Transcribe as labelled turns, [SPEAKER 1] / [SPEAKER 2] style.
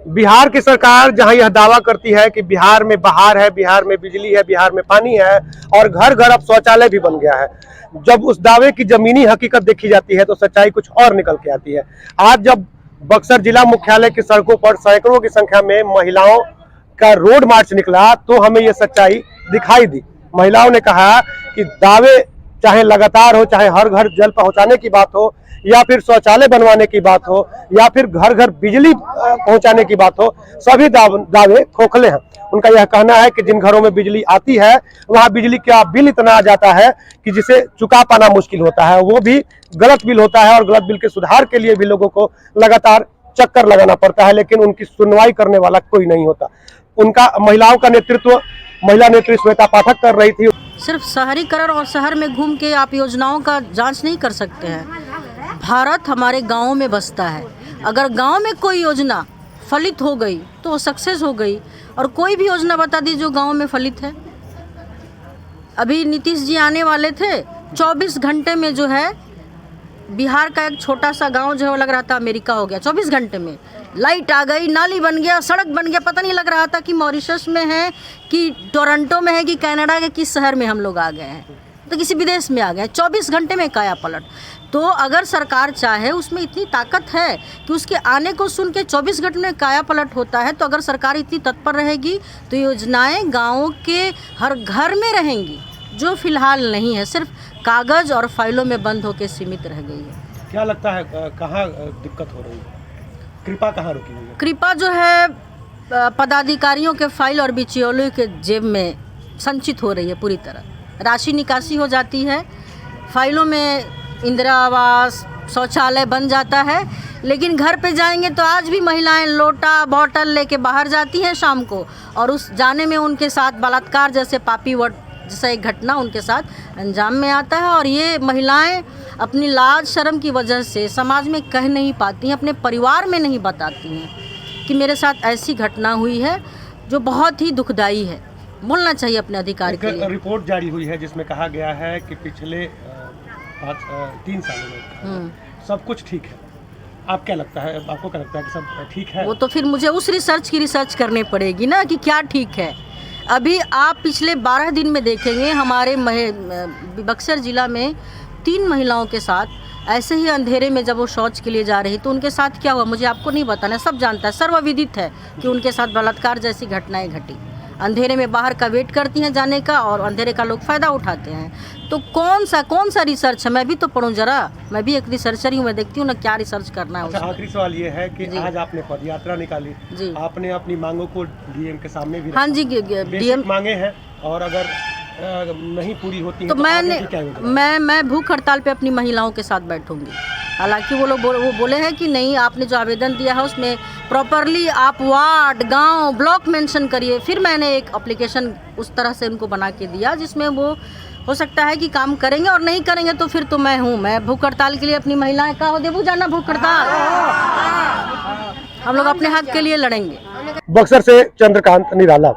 [SPEAKER 1] बिहार की सरकार जहां यह दावा करती है कि बिहार में बहार है, बिहार में बिजली है, बिहार में पानी है और घर घर अब शौचालय भी बन गया है, जब उस दावे की जमीनी हकीकत देखी जाती है तो सच्चाई कुछ और निकल के आती है। आज जब बक्सर जिला मुख्यालय की सड़कों पर सैकड़ों की संख्या में महिलाओं का रोड मार्च निकला तो हमें यह सच्चाई दिखाई दी। महिलाओं ने कहा कि दावे चाहे लगातार हो, चाहे हर घर जल पहुंचाने की बात हो, या फिर शौचालय बनवाने की बात हो, या फिर घर घर बिजली पहुंचाने की बात हो, सभी दावे खोखले हैं। उनका यह कहना है कि जिन घरों में बिजली आती है वहां बिजली का बिल इतना आ जाता है कि जिसे चुका पाना मुश्किल होता है, वो भी गलत बिल होता है और गलत बिल के सुधार के लिए भी लोगों को लगातार चक्कर लगाना पड़ता है, लेकिन उनकी सुनवाई करने वाला कोई नहीं होता। उनका महिलाओं का नेतृत्व महिला नेत्री श्वेता पाठक कर रही थी।
[SPEAKER 2] सिर्फ शहरीकरण और शहर में घूम के आप योजनाओं का जांच नहीं कर सकते हैं। भारत हमारे गाँव में बसता है। अगर गांव में कोई योजना फलित हो गई तो वो सक्सेस हो गई। और कोई भी योजना बता दी जो गांव में फलित है। अभी नीतीश जी आने वाले थे, 24 घंटे में जो है बिहार का एक छोटा सा गांव जो है लग रहा था अमेरिका हो गया। 24 घंटे में लाइट आ गई, नाली बन गया, सड़क बन गया। पता नहीं लग रहा था कि मॉरिशस में है कि टोरंटो में है कि कनाडा के किस शहर में हम लोग आ गए हैं, तो किसी विदेश में आ गए। 24 घंटे में काया पलट। तो अगर सरकार चाहे, उसमें इतनी ताकत है कि उसके आने को सुन के 24 घंटे में काया पलट होता है, तो अगर सरकार इतनी तत्पर रहेगी तो योजनाएं गाँव के हर घर में रहेंगी, जो फिलहाल नहीं है, सिर्फ कागज और फाइलों में बंद होकर सीमित रह गई है।
[SPEAKER 1] क्या लगता है कहाँ दिक्कत हो रही है? कृपा कहाँ रुकी हुई है?
[SPEAKER 2] कृपा जो है पदाधिकारियों के फाइल और बिचौलियों के जेब में संचित हो रही है। पूरी तरह राशि निकासी हो जाती है, फाइलों में इंदिरा आवास शौचालय बन जाता है, लेकिन घर पे जाएंगे तो आज भी महिलाएं लोटा बॉटल लेके बाहर जाती हैं शाम को, और उस जाने में उनके साथ बलात्कार जैसे पापी वर्ड जैसा एक घटना उनके साथ अंजाम में आता है। और ये महिलाएं अपनी लाज शर्म की वजह से समाज में कह नहीं पाती हैं, अपने परिवार में नहीं बताती हैं कि मेरे साथ ऐसी घटना हुई है, जो बहुत ही दुखदाई है। बोलना चाहिए अपने अधिकार के लिए।
[SPEAKER 1] रिपोर्ट जारी हुई है जिसमें कहा गया है कि पिछले 3 सालों में सब कुछ ठीक है। आप क्या लगता है, आपको क्या लगता है कि सब ठीक है?
[SPEAKER 2] वो तो फिर मुझे उस रिसर्च की रिसर्च करनी पड़ेगी ना कि क्या ठीक है। अभी आप पिछले 12 दिन में देखेंगे हमारे बक्सर ज़िला में 3 महिलाओं के साथ ऐसे ही अंधेरे में जब वो शौच के लिए जा रही तो उनके साथ क्या हुआ मुझे आपको नहीं बताना, सब जानता है, सर्वविदित है कि उनके साथ बलात्कार जैसी घटनाएं घटी। अंधेरे में बाहर का वेट करती हैं जाने का, और अंधेरे का लोग फ़ायदा उठाते हैं। तो कौन सा रिसर्च है? मैं भी तो पढ़ूँ जरा, मैं भी एक रिसर्चर ही हूँ, मैं देखती हूँ ना क्या रिसर्च करना है।
[SPEAKER 1] अच्छा, आखिरी सवाल ये है कि आज आपने पदयात्रा निकाली जी, आपने अपनी मांगों को डीएम के सामने भी
[SPEAKER 2] हाँ जी
[SPEAKER 1] डीएम मांगे हैं, और अगर नहीं पूरी होती
[SPEAKER 2] तो मैं भूख हड़ताल पे अपनी महिलाओं के साथ बैठूंगी। हालांकि वो लोग वो बोले हैं कि नहीं, आपने जो आवेदन दिया है उसमें प्रॉपरली आप वार्ड गांव ब्लॉक मेंशन करिए। फिर मैंने एक एप्लीकेशन उस तरह से उनको बना के दिया जिसमें वो हो सकता है कि काम करेंगे, और नहीं करेंगे तो फिर तो मैं भूख हड़ताल के लिए अपनी महिलाएं का हो देबू जाना भूख हड़ताल। हम लोग अपने हक के लिए लड़ेंगे।
[SPEAKER 1] बक्सर से चंद्रकांत निराला।